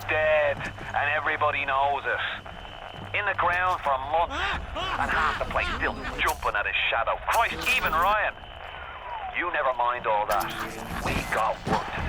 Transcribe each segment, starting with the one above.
dead, and everybody knows it. In the ground for months, and half the place still jumping at his shadow. Christ, even Ryan. You never mind all that. We got work to do.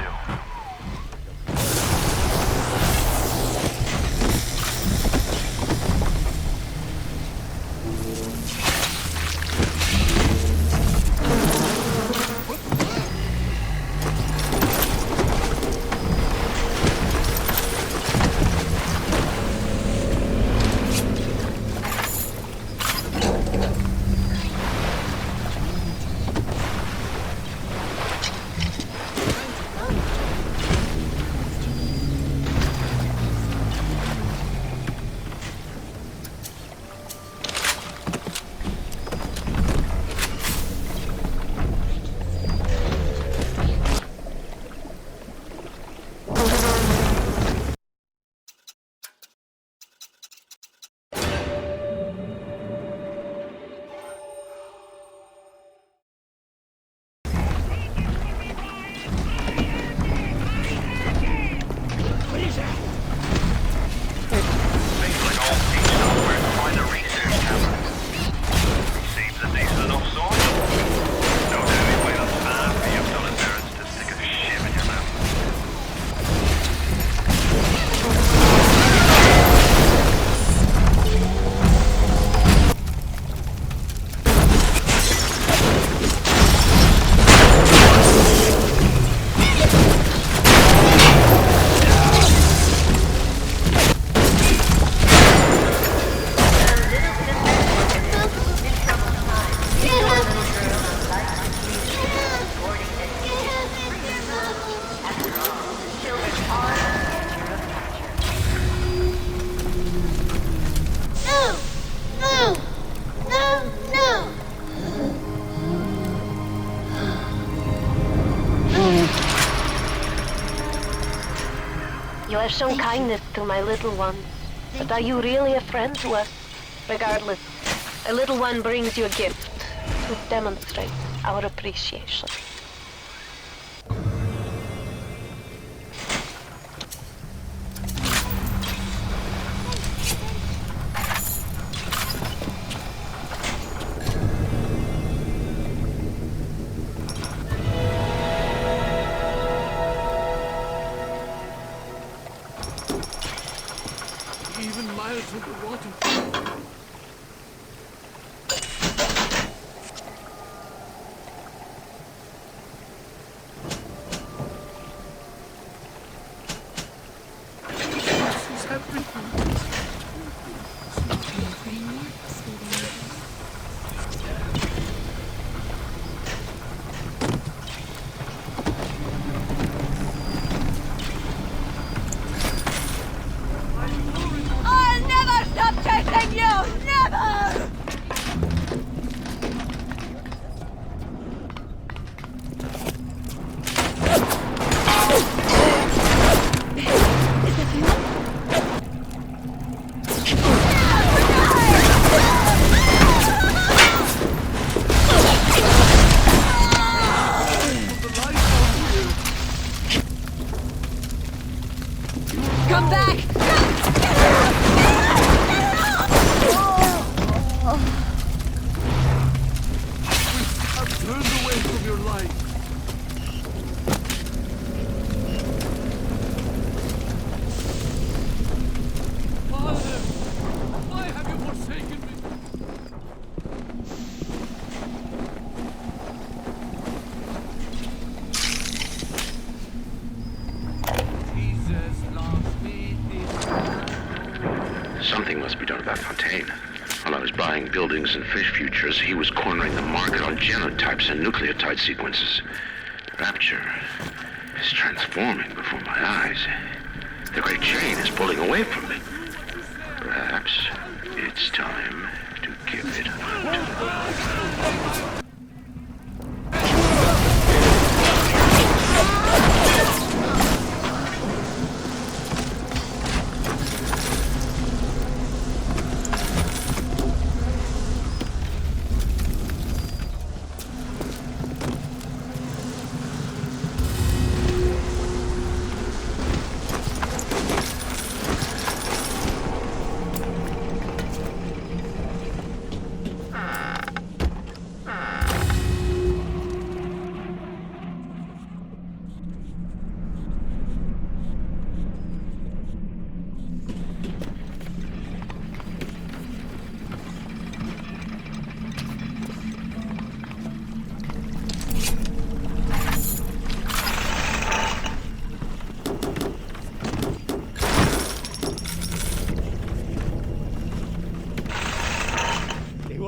You have shown kindness to my little ones, but are you really a friend to us? Regardless, a little one brings you a gift to demonstrate our appreciation. Even miles underwater. This is everything. I'll never stop chasing you! Never! Come back! I've turned away from your light. Father, why have you forsaken me? Jesus loves me this. Something must be done about Fontaine. While I was buying buildings and fish futures, he was cornering the market on genotypes and nucleotide sequences. Rapture is transforming before my eyes. The great chain is pulling away from me. Perhaps it's time to give it up.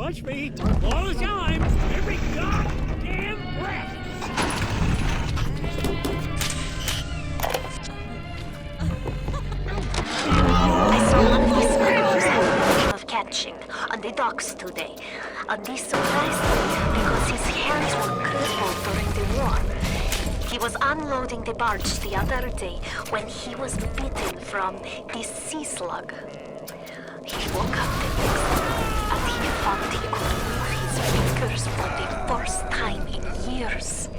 touch me all the time, every goddamn breath. I saw one of the smugglers having of catching on the docks today. And this surprised me because his hands were crippled during the war. He was unloading the barge the other day when he was bitten from the sea slug. He woke up the next day and he found he could move his fingers for the first time in years.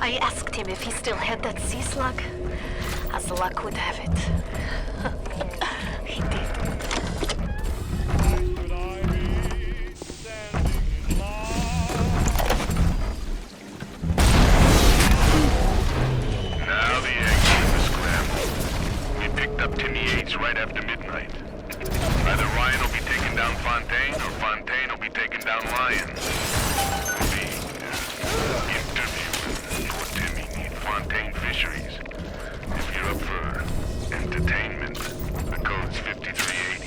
I asked him if he still had that sea slug. As luck would have it, he did. Now the action is a scramble. We picked up Timmy Yates right after midnight. Either Ryan will be taking down Fontaine, or Fontaine will be taking down Ryan. The interview for Timmy need Fontaine Fisheries. If you're up for entertainment, the code's 5380.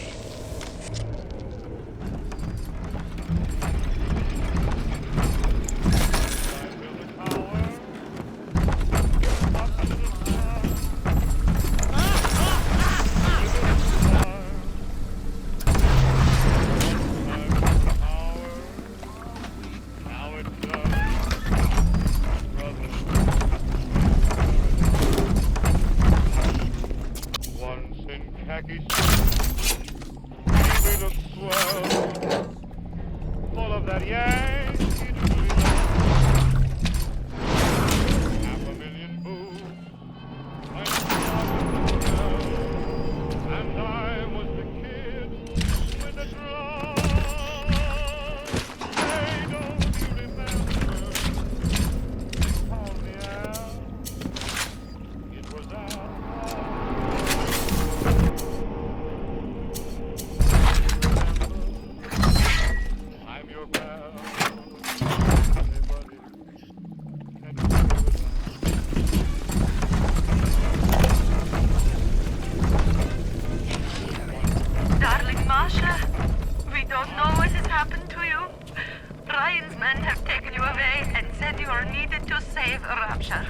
Rapture.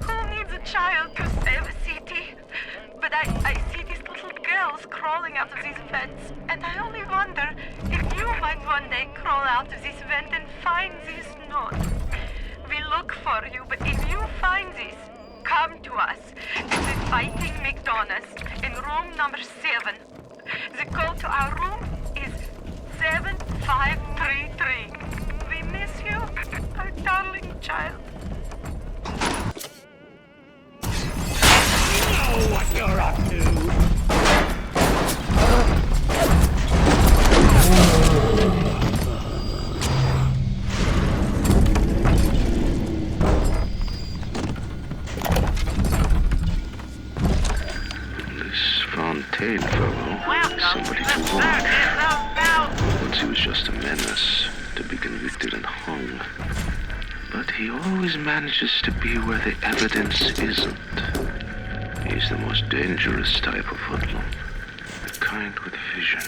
Who needs a child to save a city? But I see these little girls crawling out of these vents, and I only wonder if you might one day crawl out of this vent and find this note. We look for you, but if you find this, come to us. It's in Fighting McDonald's in room number 7. The code to our room is 7533. We miss you, our darling child. You know what you're up to. Fontaine fellow, somebody to watch. Once he was just a menace, to be convicted and hung. But he always manages to be where the evidence isn't. He's the most dangerous type of hoodlum, the kind with vision.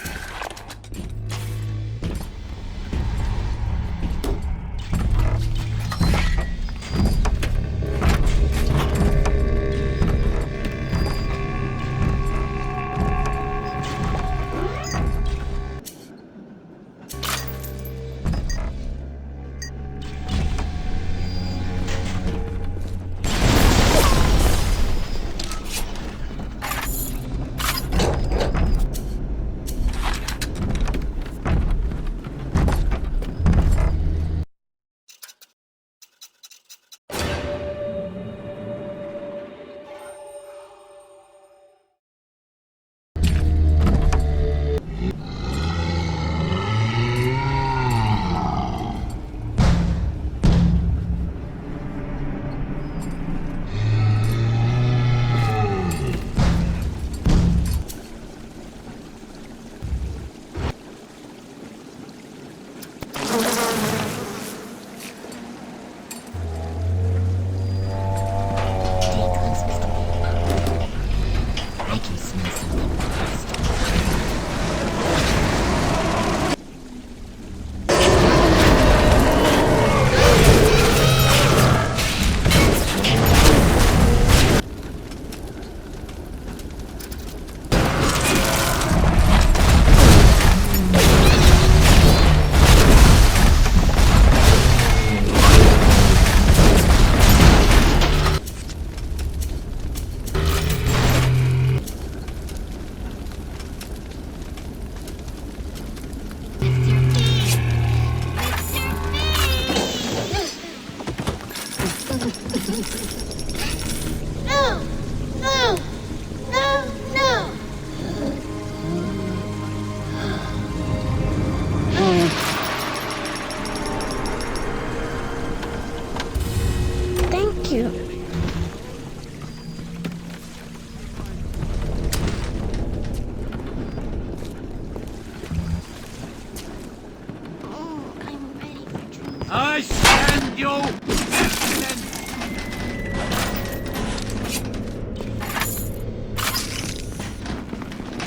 you!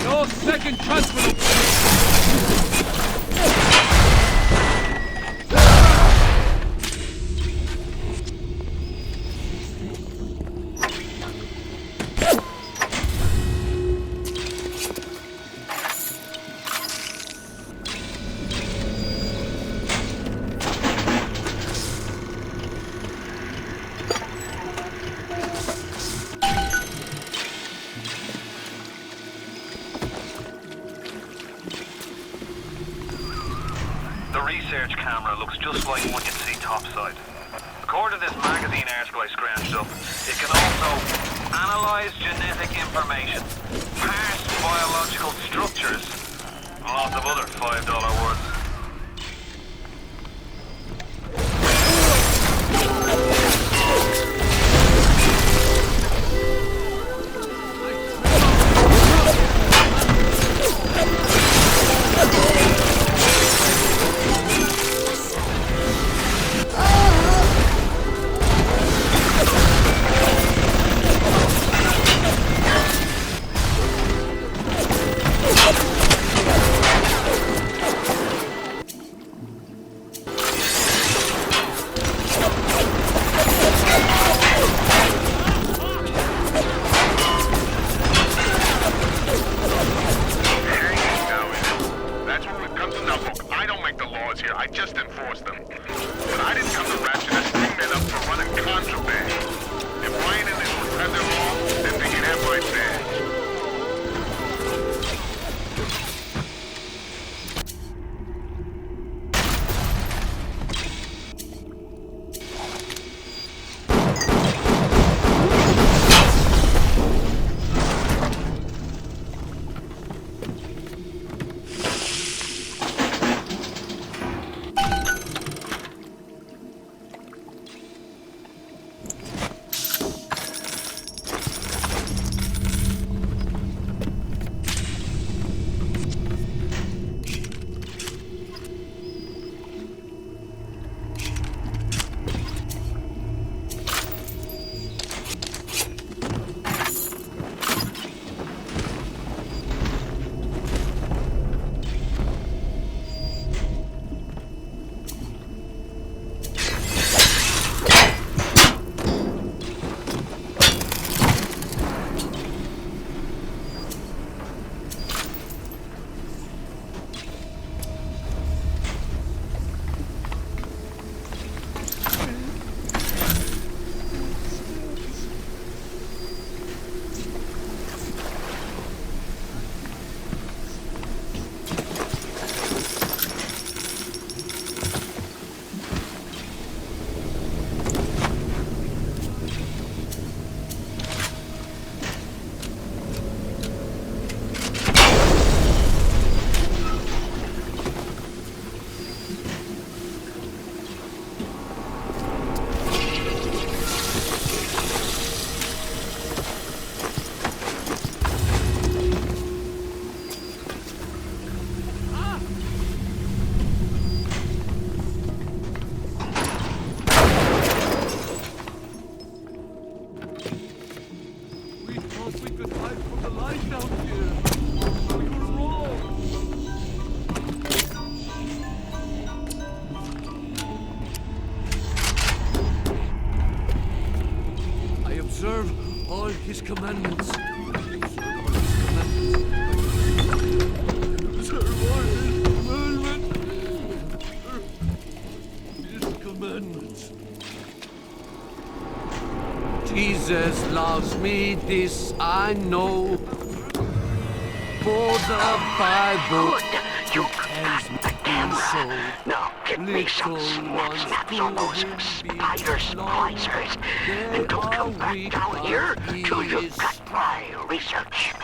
No second chance for them! The research camera looks just like one you'd see topside. According to this magazine article I scrounged up, it can also analyze genetic information, parse biological structures, and lots of other $5 words. I just enforce them. But I didn't come to Rapture to string men up for running contraband. If Ryan and his would have their law, then they can have my badge. Observe all his commandments. Observe all his commandments. Jesus loves me, this I know. For the Bible You tells me the camera. so. Now get me some snaps on those spider splicers. And don't come back down here till you've got my research.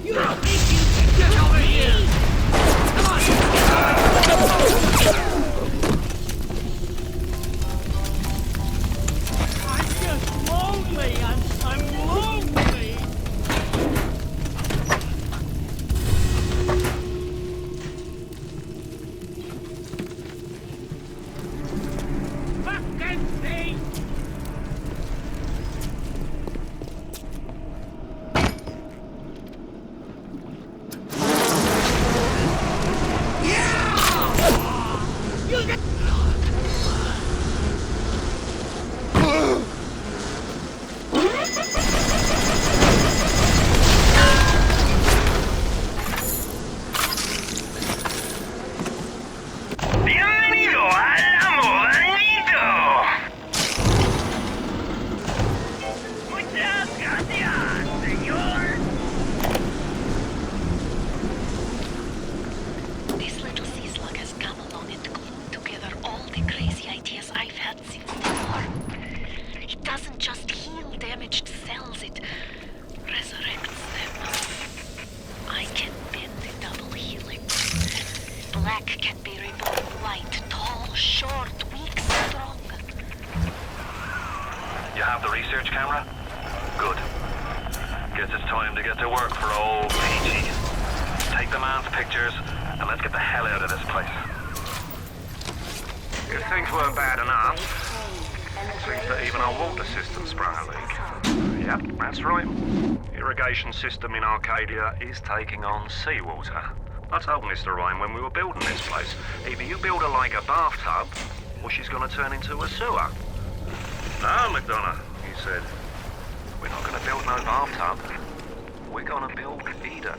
You think you You have the research camera? Good. Guess it's time to get to work for old Peachy. Take the man's pictures, and let's get the hell out of this place. If things weren't bad enough, seems that even our water system sprung a leak. Yep, that's right. Irrigation system in Arcadia is taking on seawater. I told Mr. Ryan when we were building this place, either you build her like a bathtub, or she's gonna turn into a sewer. No, McDonough, he said. We're not gonna build no bathtub. We're gonna build Eden.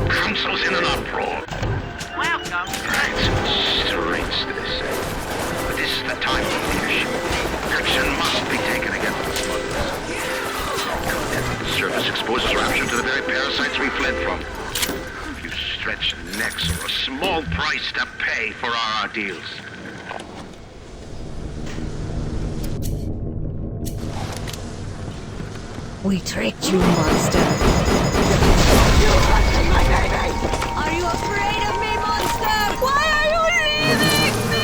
Council's in an uproar. Welcome. Right, strange to say. But this is the time for leadership. Action must be taken against the smugglers. The surface exposes rapture to the very parasites we fled from. A few stretched necks or a small price to pay for our deals. We tricked you, monster. You hunted my baby! Are you afraid of me, monster? Why are you leaving me?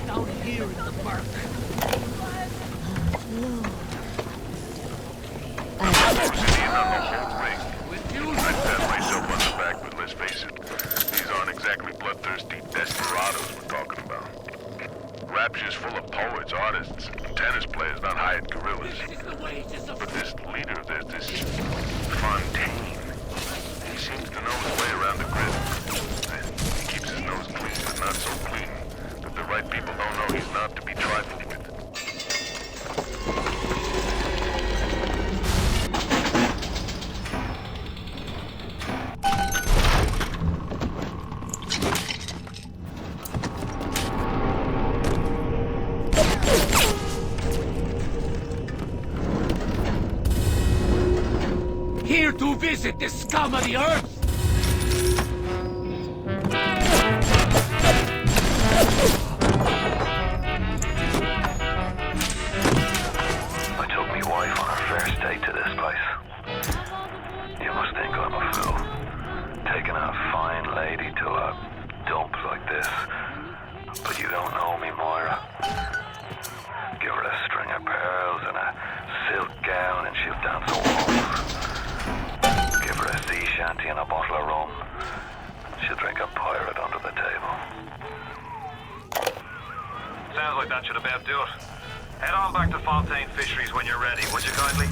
Down here in the park. Rapture's full of poets, artists, tennis players, not hired gorillas. But this leader of theirs, this Fontaine, he seems to know his way around the grid. He keeps his nose clean, but not so clean that the right people don't know he's not to be trifled with. Here to visit the scum of the earth! I took me wife on her first date to this place. You must think I'm a fool. Taking a fine lady to a dump like this. But you don't know me, Moira. Give her a string of pearls and a silk gown and she'll dance a waltz. Give her a sea shanty and a bottle of rum. She'll drink a pirate under the table. Sounds like that should about do it. Head on back to Fontaine Fisheries when you're ready, would you kindly?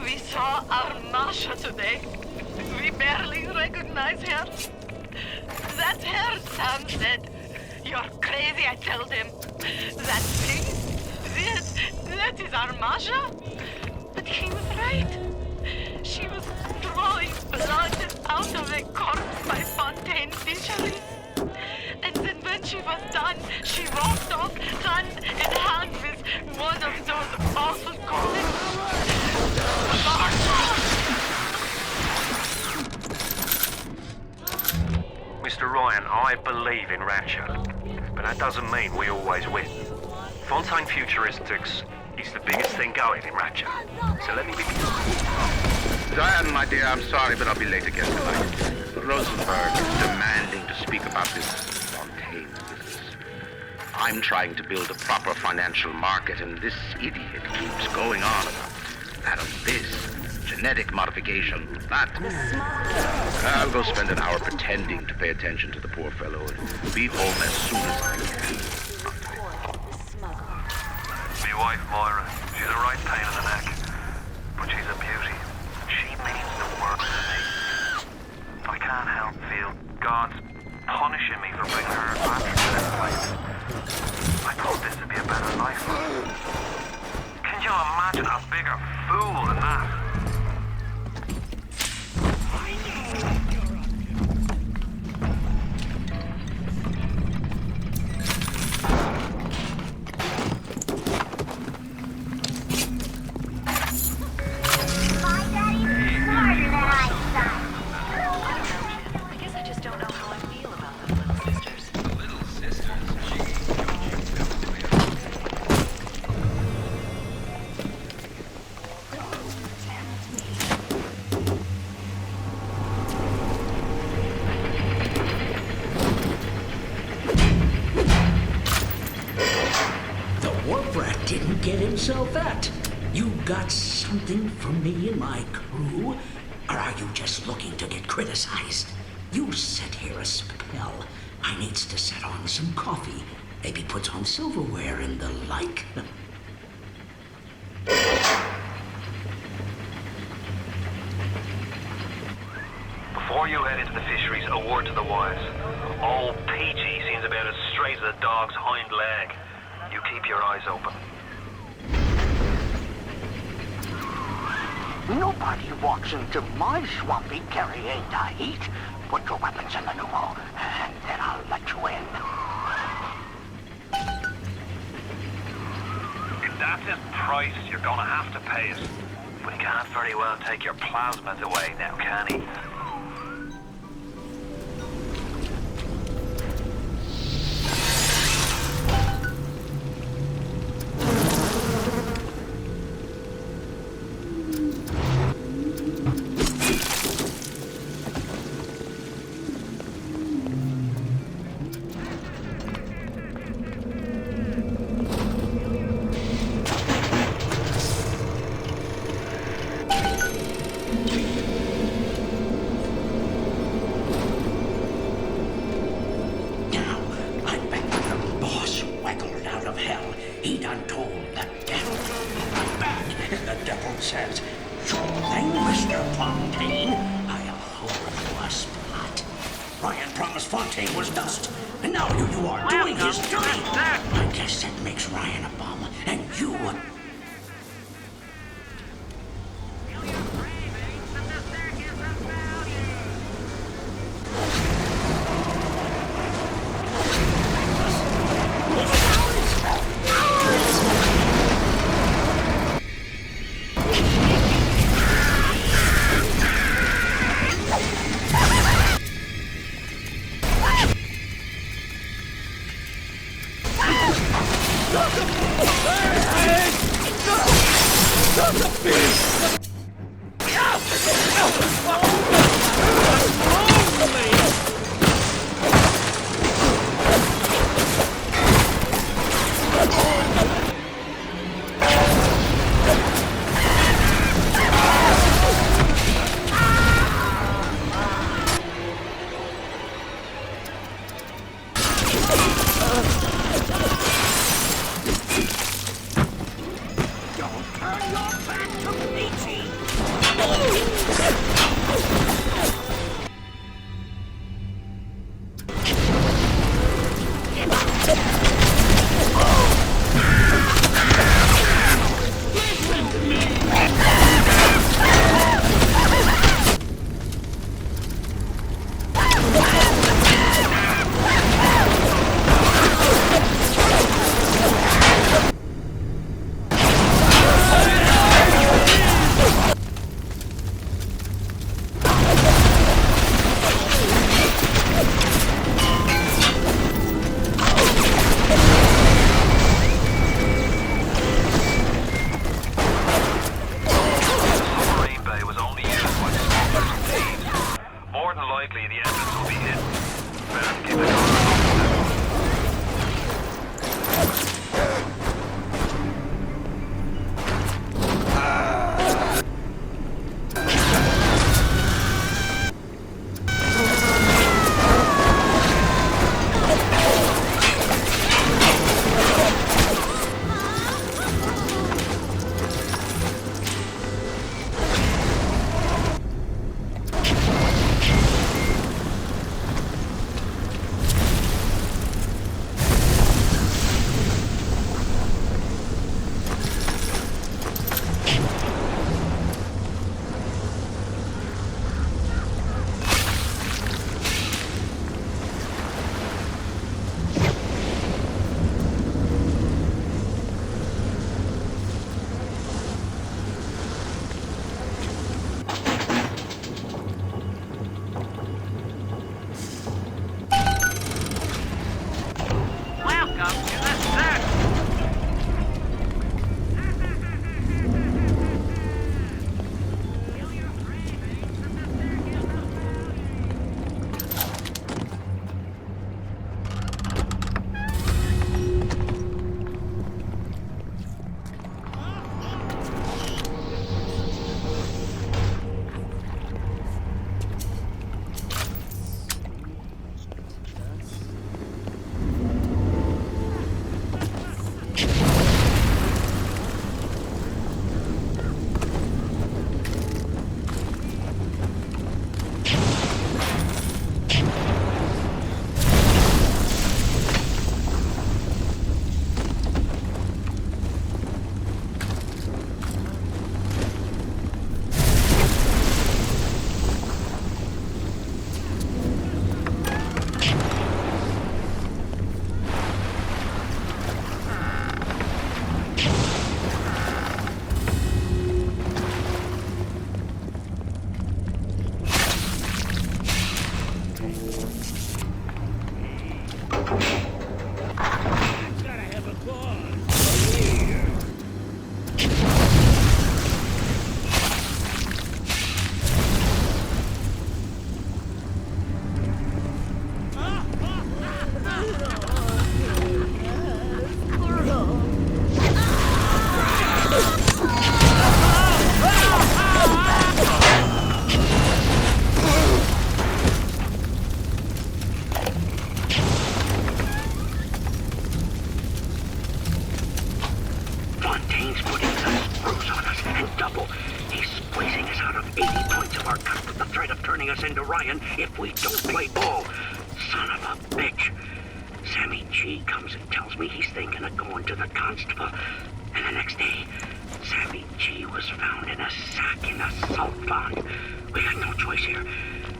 We saw our Masha today. We barely recognize her. That's her, Sam said. You're crazy, I told him. That thing? That is our Masha? But he was right. She was drawing blood out of a corpse by Fontaine Fisheries. And then when she was done, she walked off hand in hand with one of those awful colleagues. Mr. Ryan, I believe in rapture, but that doesn't mean we always win. Fontaine Futuristics is the biggest thing going in rapture, so let me be clear. Diane, my dear, I'm sorry, but I'll be late again tonight. Rosenberg is demanding to speak about this Fontaine business. I'm trying to build a proper financial market, and this idiot keeps going on about that of this, genetic modification, that. I'll go spend an hour pretending to pay attention to the poor fellow and be home as soon as I can. Me wife, Moira, she's a right pain in the neck, but she's a beauty. She means the world to me. I can't help feel God's punishing me for bringing her back to this place. I thought this would be a better life for her. Can you imagine a bigger fool than that? Get himself at? You got something for me and my crew? Or are you just looking to get criticized? You sit here a spell. I needs to set on some coffee. Maybe put on silverware and the like. Before you head into the fisheries, a word to the wise. Old Peachy seems about as straight as a dog's hind leg. You keep your eyes open. Nobody walks into my swampy carrying the heat. Put your weapons in the pneumo, and then I'll let you in. If that's his price, you're gonna have to pay it. But he can't very well take your plasmas away now, can he? I'm told that death is back. The devil says, sure thing, Mr. Fontaine. I'll hold you a spot. Ryan promised Fontaine was dust, and now you are doing his duty. I guess that makes Ryan a bum, and you a... us into Ryan if we don't play ball. Son of a bitch. Sammy G comes and tells me he's thinking of going to the constable. And the next day, Sammy G was found in a sack in a salt pond. We got no choice here.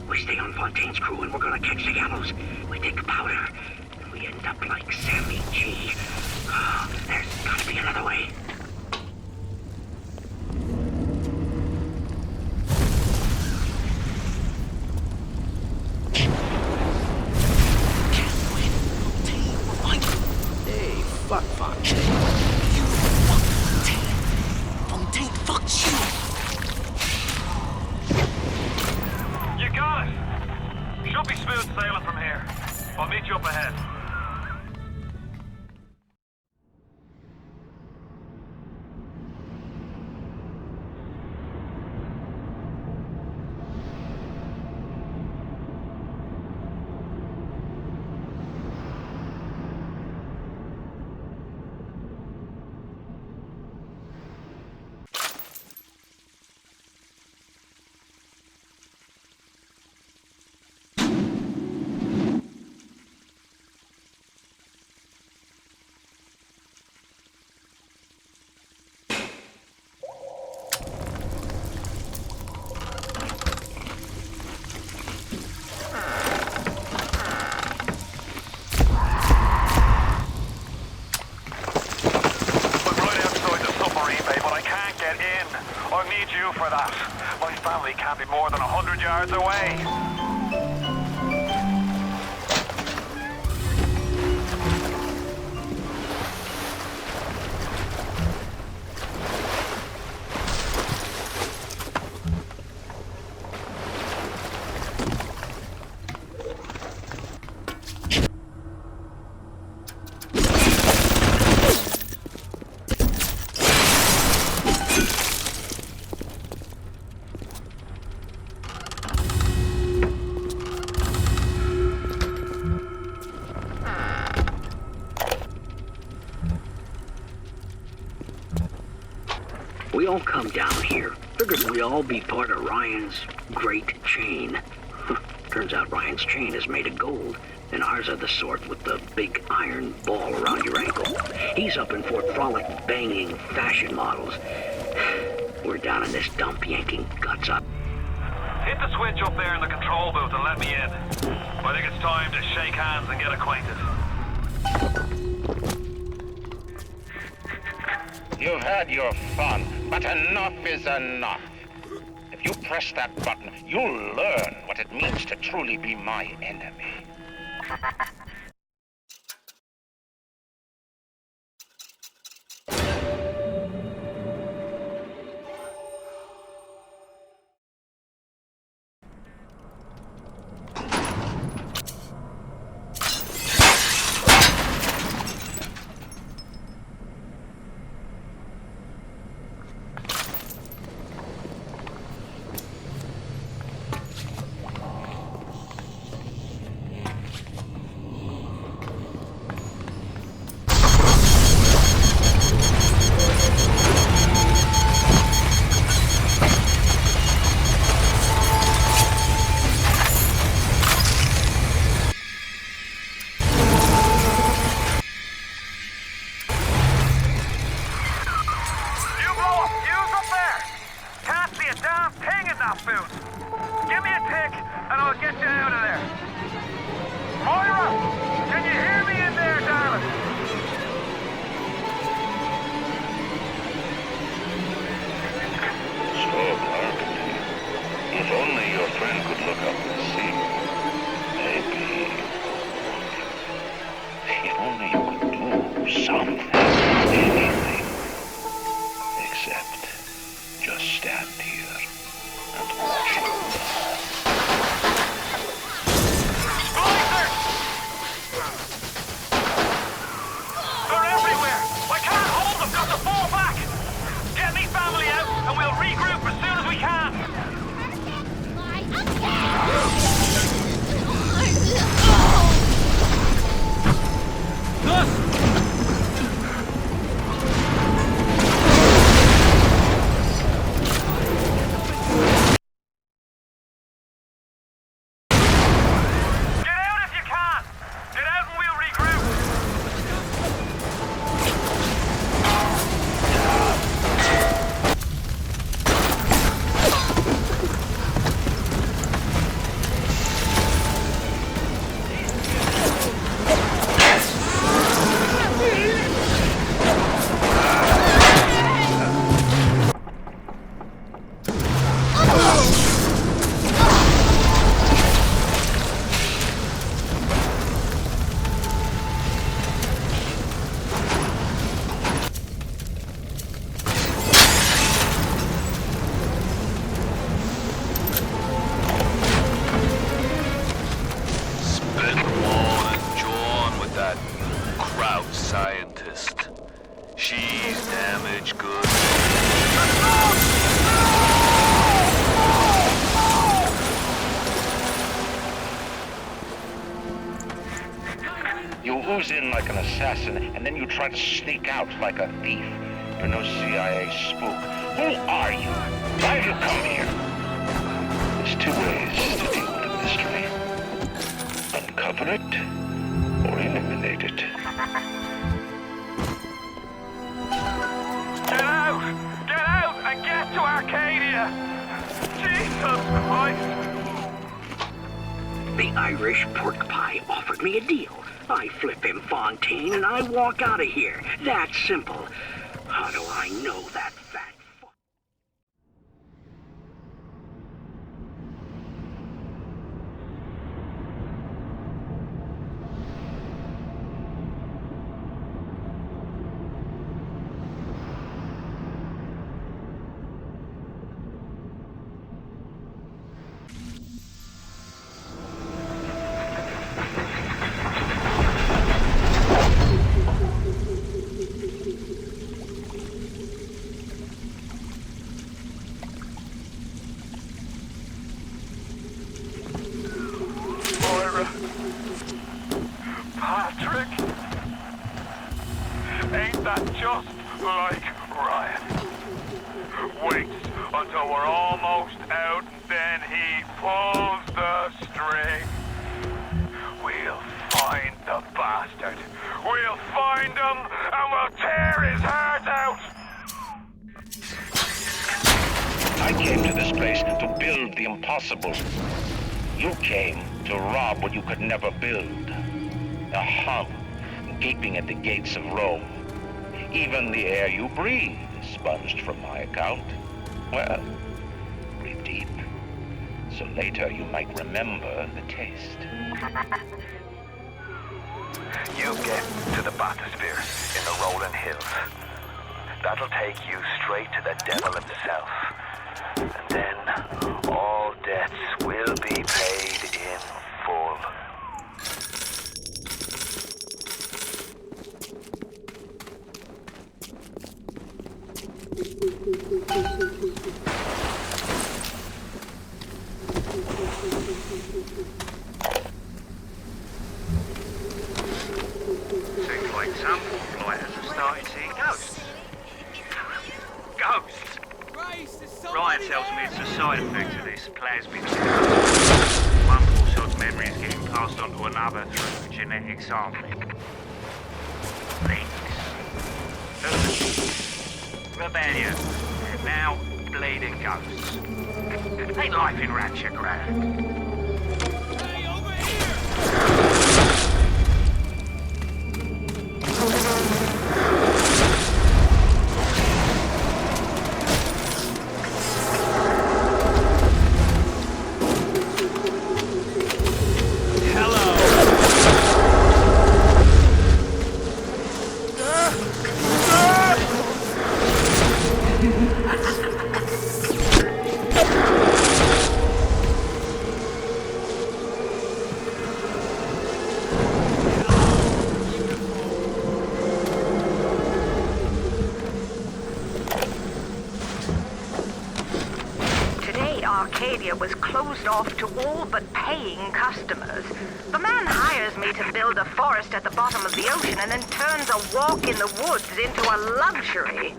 We stay on Fontaine's crew and we're gonna catch the gallows. We take powder, and we end up like Sammy G. Oh, there's gotta be another way. Hey, fuck Fontaine. You fuck Fontaine. Fontaine fucked you. You got it! Should be smooth sailing from here. I'll meet you up ahead. I need you for that. My family can't be more than 100 yards away. We all come down here. Figured we all be part of Ryan's great chain. Turns out Ryan's chain is made of gold, and ours are the sort with the big iron ball around your ankle. He's up in Fort Frolic banging fashion models. We're down in this dump yanking guts up. Hit the switch up there in the control booth and let me in. I think it's time to shake hands and get acquainted. You've had your fun, but enough is enough. If you press that button, you'll learn what it means to truly be my enemy. You ooze in like an assassin, and then you try to sneak out like a thief. You're no CIA spook. Who are you? Why have you come here? There's two ways to deal with a mystery. Uncover it, or eliminate it. Get out! Get out and get to Arcadia! Jesus Christ! The Irish pork pie offered me a deal. I flip him Fontaine and I walk out of here. That simple. How do I know that fat fuck? Patrick? Ain't that just like Ryan? Waits until we're almost out, and then he pulls the string. We'll find the bastard. We'll find him, and we'll tear his heart out! I came to this place to build the impossible. You came to rob what you could never build. A hum gaping at the gates of Rome. Even the air you breathe is sponged from my account. Well, breathe deep, so later you might remember the taste. You get to the bathysphere in the rolling hills. That'll take you straight to the devil himself. And then all debts will be paid in full. Seems like some employers have started seeing ghosts. Ghosts? Ryan tells me it's a side effect of this plasmid. One poor sod's memory is getting passed on to another through genetic sampling. Things. Rebellion. Now, bleeding ghosts. Ain't life in Rapture grand? Hey, over here! Arcadia was closed off to all but paying customers. The man hires me to build a forest at the bottom of the ocean and then turns a walk in the woods into a luxury.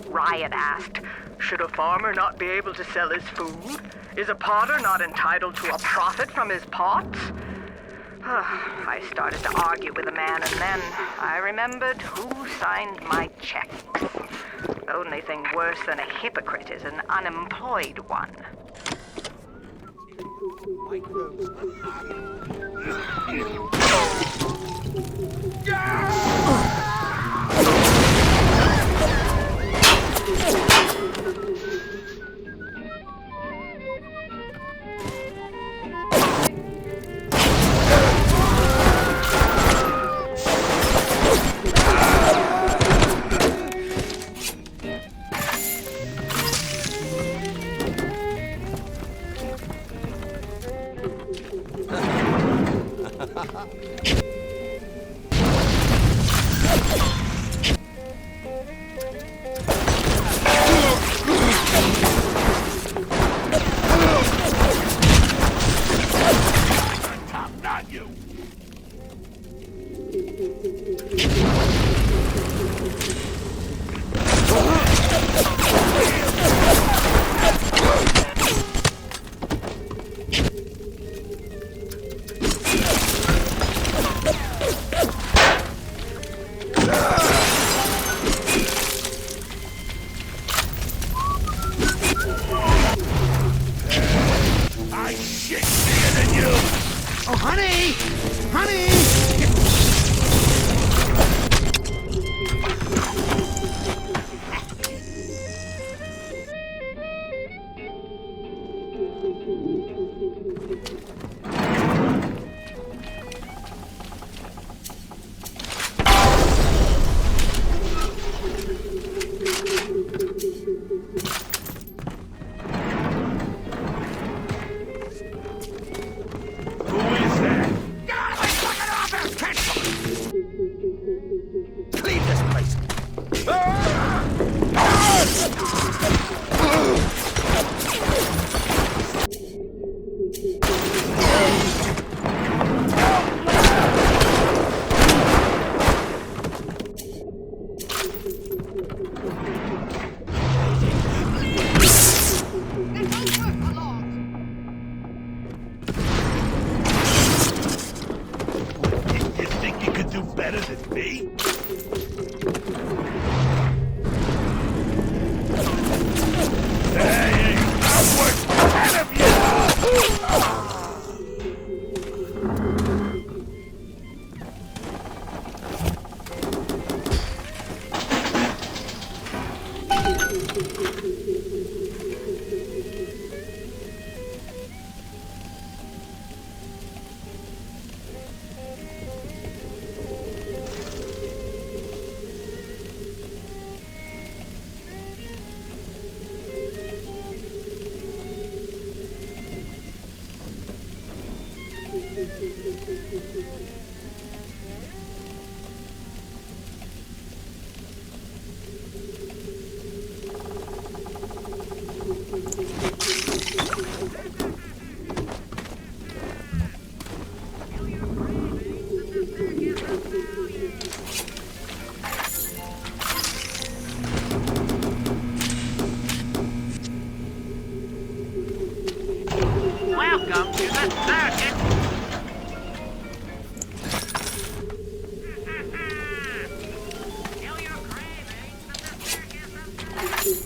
Ryan asked, should a farmer not be able to sell his food? Is a potter not entitled to a profit from his pots? I started to argue with the man, and then I remembered who signed my checks. The only thing worse than a hypocrite is an unemployed one. Welcome to the circus! Kill your cravings at the circus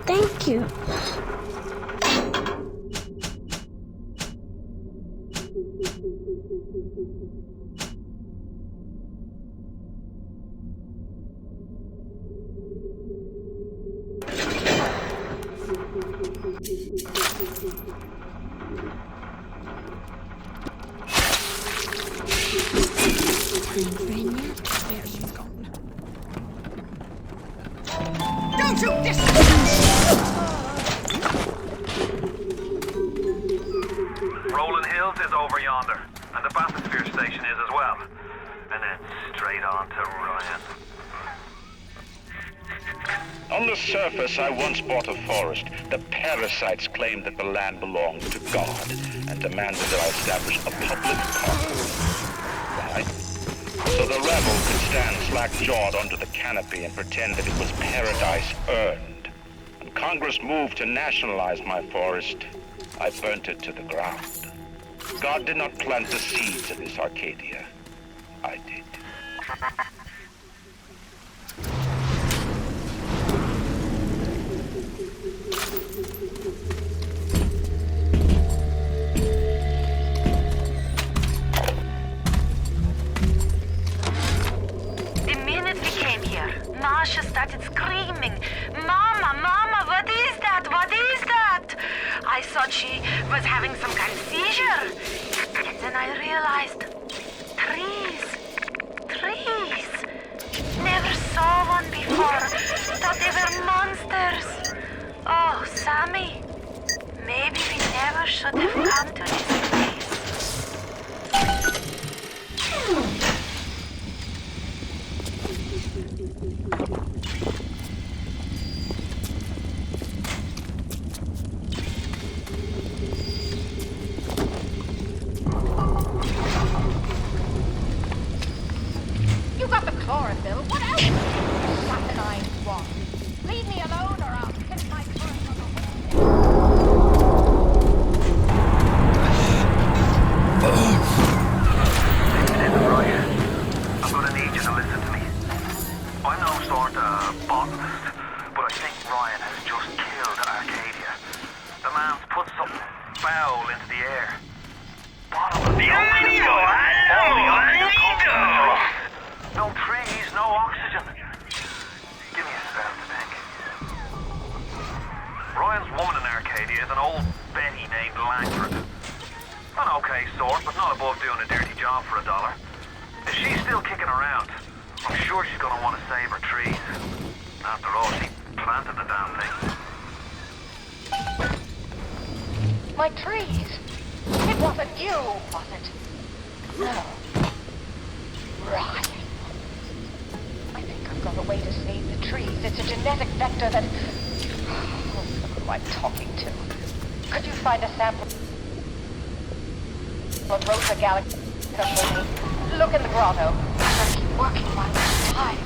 Thank you. Don't you dis- Rolling Hills is over yonder, and the bathysphere station is as well. And then straight on to Ryan. On the surface, I once bought a forest. The parasites claimed that the land belonged to God and demanded that I establish a public park. Why? So the rebel could stand slack-jawed under the canopy and pretend that it was paradise earned. When Congress moved to nationalize my forest, I burnt it to the ground. God did not plant the seeds of this Arcadia. I did. I thought she was having some kind of seizure. And then I realized, trees. Never saw one before. Thought they were monsters. Oh, Sammy. Maybe we never should have come to this place. You got the chlorophyll. What else? Saturnine swamp. Leave me alone or I'll hit my current on the Right. I'm gonna need you to listen to me. I'm no sort of botanist, but I think Ryan has just killed Arcadia. The man's put something foul into the air. Bottom of the ocean. No trees, no oxygen. Give me a spell to think. Ryan's woman in Arcadia is an old Betty named Langford. An okay sort, but not above doing a dirty job for $1. If she's still kicking around, I'm sure she's gonna want to save her trees. After all, she planted the damn thing. My trees. It wasn't you, was it? No. Ryan. I think I've got a way to save the trees. It's a genetic vector that... Oh, who am I talking to? Could you find a sample of Rosa Galactica for me? Look in the grotto. I'm gonna keep working while there's time.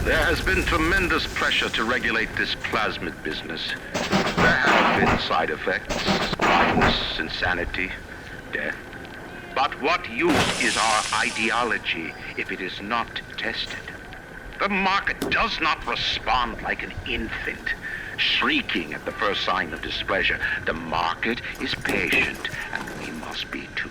There has been tremendous pressure to regulate this plasmid business. There have been side effects, blindness, insanity, death. But what use is our ideology if it is not tested? The market does not respond like an infant, shrieking at the first sign of displeasure. The market is patient, and we must be too.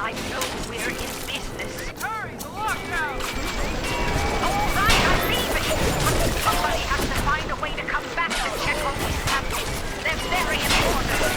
I know we're in business. Hurry, the lockdown! All right, I leave it. But somebody has to find a way to come back to check on these samples. They're very important.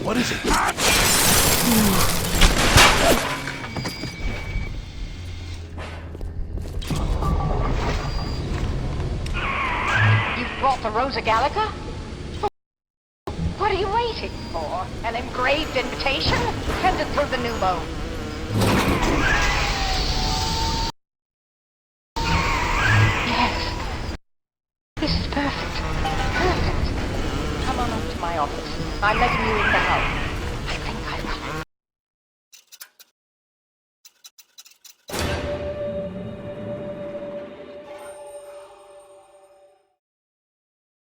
What is it? You've brought the Rosa Gallica? What are you waiting for? An engraved invitation? Send it through the pneumo. Yes. This is perfect. Perfect. Come on up to my office. I'm letting you in the house.